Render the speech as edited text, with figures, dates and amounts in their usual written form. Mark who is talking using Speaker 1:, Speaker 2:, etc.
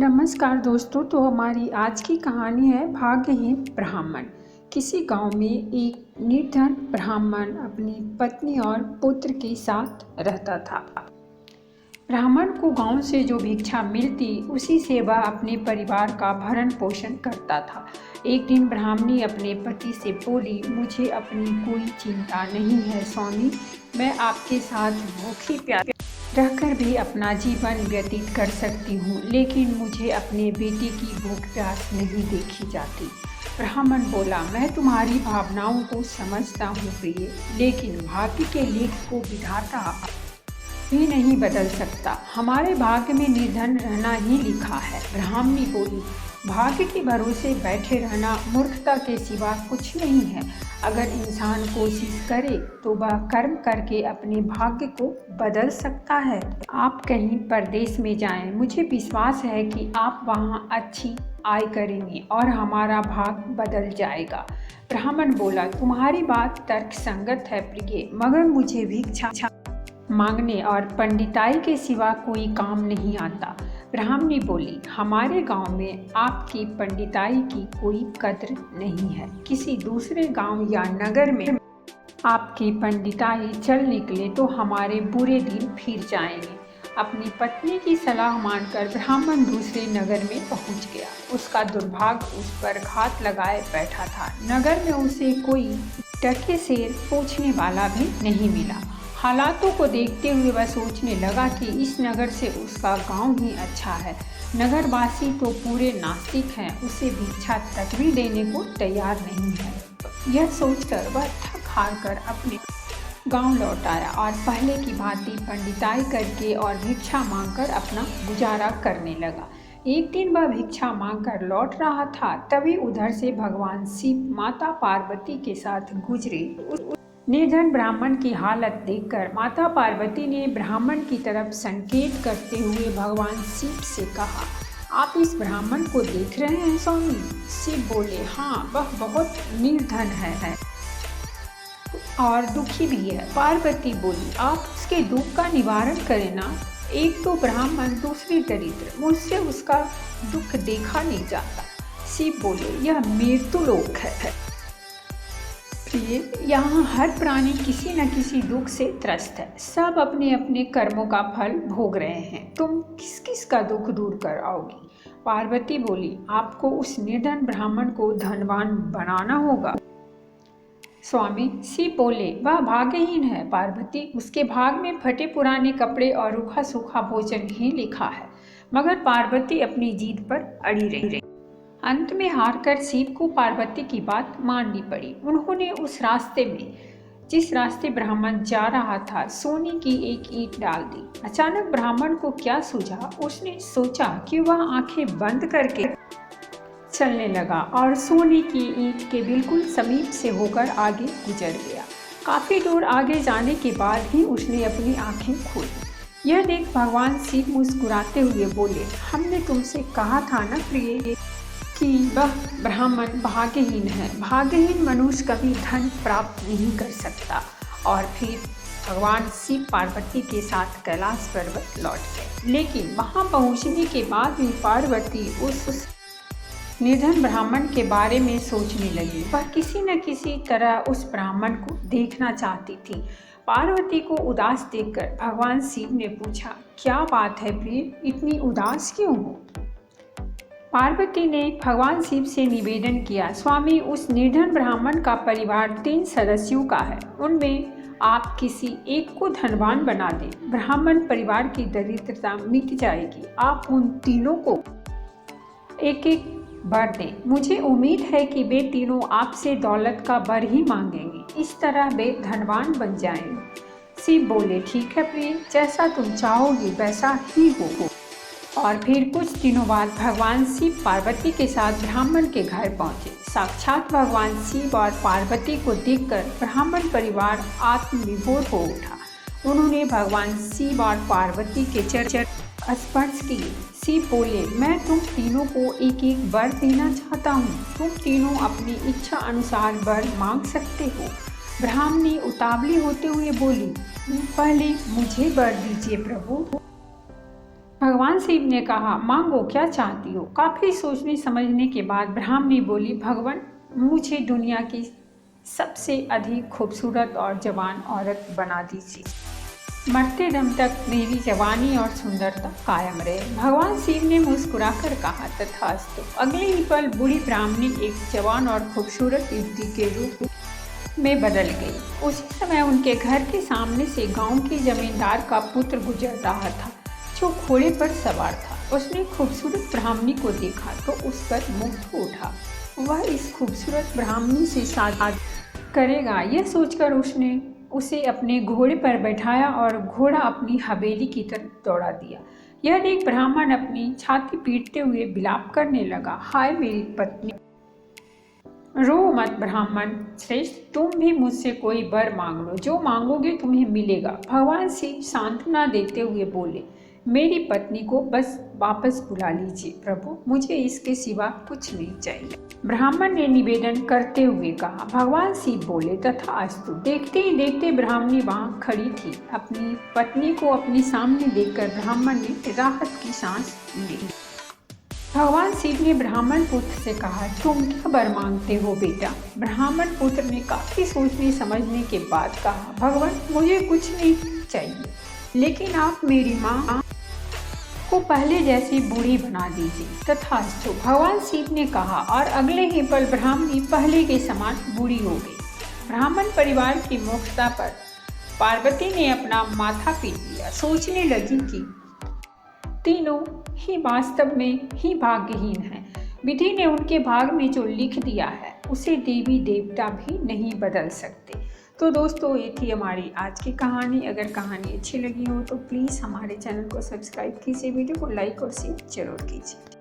Speaker 1: नमस्कार दोस्तों। तो हमारी आज की कहानी है भाग्यहीन ब्राह्मण। किसी गांव में एक निर्धन ब्राह्मण अपनी पत्नी और पुत्र के साथ रहता था। ब्राह्मण को गांव से जो भिक्षा मिलती उसी से वह अपने परिवार का भरण पोषण करता था। एक दिन ब्राह्मणी अपने पति से बोली, मुझे अपनी कोई चिंता नहीं है स्वामी, मैं आपके साथ भूखी प्यासी रहकर भी अपना जीवन व्यतीत कर सकती हूँ, लेकिन मुझे अपने बेटे की भूख प्यास नहीं देखी जाती। ब्राह्मण बोला, मैं तुम्हारी भावनाओं को समझता हूँ प्रिय, लेकिन भाग्य के लेख को विधाता भी नहीं बदल सकता। हमारे भाग्य में निर्धन रहना ही लिखा है। ब्राह्मणी बोली, भाग्य के भरोसे बैठे रहना मूर्खता के सिवा कुछ नहीं है। अगर इंसान कोशिश करे तो वह कर्म करके अपने भाग्य को बदल सकता है। आप कहीं परदेश में जाएं, मुझे विश्वास है कि आप वहां अच्छी आय करेंगे और हमारा भाग्य बदल जाएगा। ब्राह्मण बोला, तुम्हारी बात तर्कसंगत है प्रिय, मगर मुझे भिक्षा मांगने और पंडिताई के सिवा कोई काम नहीं आता। ब्राह्मणी बोली, हमारे गांव में आपकी पंडिताई की कोई कद्र नहीं है। किसी दूसरे गांव या नगर में आपकी पंडिताई चल निकले तो हमारे बुरे दिन फिर जाएंगे। अपनी पत्नी की सलाह मानकर ब्राह्मण दूसरे नगर में पहुंच गया। उसका दुर्भाग्य उस पर घात लगाए बैठा था। नगर में उसे कोई टके से पूछने वाला भी नहीं मिला। हालातों को देखते हुए वह सोचने लगा कि इस नगर से उसका गांव ही अच्छा है। नगरवासी तो पूरे नास्तिक हैं, उसे भिक्षा तक भी देने को तैयार नहीं है। यह सोचकर वह थक हार कर अपने गांव लौट आया और पहले की भांति पंडिताई करके और भिक्षा मांगकर अपना गुजारा करने लगा। एक दिन वह भिक्षा मांगकर लौट रहा था, तभी उधर से भगवान शिव माता पार्वती के साथ गुजरे। निर्धन ब्राह्मण की हालत देखकर माता पार्वती ने ब्राह्मण की तरफ संकेत करते हुए भगवान शिव से कहा, आप इस ब्राह्मण को देख रहे हैं स्वामी? शिव बोले, हाँ, वह बहुत निर्धन है और दुखी भी है। पार्वती बोली, आप उसके दुख का निवारण करें ना। एक तो ब्राह्मण, दूसरी दरिद्र, मुझसे उसका दुख देखा नहीं जाता। शिव बोले, यह मृत्युलोक है। यहाँ हर प्राणी किसी न किसी दुख से त्रस्त है। सब अपने अपने कर्मों का फल भोग रहे हैं। तुम किस किस का दुख दूर कर आओगी? पार्वती बोली, आपको उस निर्धन ब्राह्मण को धनवान बनाना होगा। स्वामी, शिव बोले, वह भाग्यहीन है। पार्वती, उसके भाग में फटे पुराने कपड़े और रूखा सूखा भोजन ही लिखा है। मगर पार्वती अपनी जीत पर अड़ी रही। अंत में हारकर शिव को पार्वती की बात माननी पड़ी। उन्होंने उस रास्ते में, जिस रास्ते ब्राह्मण जा रहा था, सोने की एक ईंट डाल दी। अचानक ब्राह्मण को क्या सूझा? उसने सोचा कि वह आंखें बंद करके चलने लगा और सोने की ईंट के बिल्कुल समीप से होकर आगे गुजर गया। काफी दूर आगे जाने के बाद ही उसने अपनी आंखें खोली। यह देख भगवान शिव मुस्कुराते हुए बोले, हमने तुमसे कहा था ना प्रिय कि वह ब्राह्मण भाग्यहीन है। भाग्यहीन मनुष्य कभी धन प्राप्त नहीं कर सकता। और फिर भगवान शिव पार्वती के साथ कैलाश पर्वत लौट गए। लेकिन वहां पहुंचने के बाद भी पार्वती उस निर्धन ब्राह्मण के बारे में सोचने लगी। वह किसी न किसी तरह उस ब्राह्मण को देखना चाहती थी। पार्वती को उदास देखकर भगवान शिव ने पूछा, क्या बात है प्रिय, इतनी उदास क्यों हो? पार्वती ने भगवान शिव से निवेदन किया, स्वामी, उस निर्धन ब्राह्मण का परिवार 3 सदस्यों का है। उनमें आप किसी एक को धनवान बना दें, ब्राह्मण परिवार की दरिद्रता मिट जाएगी। आप उन तीनों को एक एक वर दें। मुझे उम्मीद है कि वे तीनों आपसे दौलत का वर ही मांगेंगे। इस तरह वे धनवान बन जाएंगे। शिव बोले, ठीक है प्रिय, जैसा तुम चाहोगी वैसा ही हो। और फिर कुछ दिनों बाद भगवान शिव पार्वती के साथ ब्राह्मण के घर पहुंचे। साक्षात भगवान शिव और पार्वती को देखकर ब्राह्मण परिवार आत्मविभोर हो उठा। उन्होंने भगवान शिव और पार्वती के चरण स्पर्श किए। शिव बोले, मैं तुम तीनों को एक एक वर देना चाहता हूँ। तुम तीनों अपनी इच्छा अनुसार वर मांग सकते हो। ब्राह्मणी उतावली होते हुए बोली, पहले मुझे वर दीजिए प्रभु। भगवान शिव ने कहा, मांगो, क्या चाहती हो। काफ़ी सोचने समझने के बाद ब्राह्मणी बोली, भगवान, मुझे दुनिया की सबसे अधिक खूबसूरत और जवान औरत बना दीजिए। मरते दम तक मेरी जवानी और सुंदरता कायम रहे। भगवान शिव ने मुस्कुराकर कहा, तथास्तु। अगले ही पल बूढ़ी ब्राह्मणी एक जवान और खूबसूरत युवती के रूप में बदल गई। उसी समय उनके घर के सामने से गांव के जमींदार का पुत्र गुजर रहा था, जो घोड़े पर सवार था। उसने खूबसूरत ब्राह्मणी को देखा तो उस पर मुग्ध उठा। वह इस खूबसूरत ब्राह्मणी से शादी करेगा, यह सोचकर उसने उसे अपने घोड़े पर बैठाया और घोड़ा अपनी हवेली की तरफ दौड़ा दिया। यह देख ब्राह्मण अपनी छाती पीटते हुए विलाप करने लगा, हाय मेरी पत्नी, रो मत ब्राह्मण श्रेष्ठ, तुम भी मुझसे कोई वर मांग लो, जो मांगोगे तुम्हें मिलेगा। भगवान शिव सांत्वना देते हुए बोले, मेरी पत्नी को बस वापस बुला लीजिए प्रभु, मुझे इसके सिवा कुछ नहीं चाहिए। ब्राह्मण ने निवेदन करते हुए कहा। भगवान शिव बोले, तथास्तु। देखते ही देखते ब्राह्मणी वहां खड़ी थी। अपनी पत्नी को अपने सामने देखकर ब्राह्मण ने राहत की सांस ली। भगवान शिव ने ब्राह्मण पुत्र से कहा, तुम क्या वर मांगते हो बेटा। ब्राह्मण पुत्र ने काफी सोचने समझने के बाद कहा, भगवान, मुझे कुछ नहीं चाहिए, लेकिन आप मेरी माँ को पहले जैसी बूढ़ी बना दीजिए। तथास्तु। भगवान शिव ने कहा और अगले ही पल ब्राह्मणी पहले के समान बूढ़ी हो गई। ब्राह्मण परिवार की मूर्खता पर पार्वती ने अपना माथा पीट लिया। सोचने लगी कि तीनों ही वास्तव में ही भाग्यहीन हैं। विधि ने उनके भाग में जो लिख दिया है उसे देवी देवता भी नहीं बदल सकते। तो दोस्तों, ये थी हमारी आज की कहानी। अगर कहानी अच्छी लगी हो तो प्लीज़ हमारे चैनल को सब्सक्राइब कीजिए, वीडियो को लाइक और शेयर जरूर कीजिए।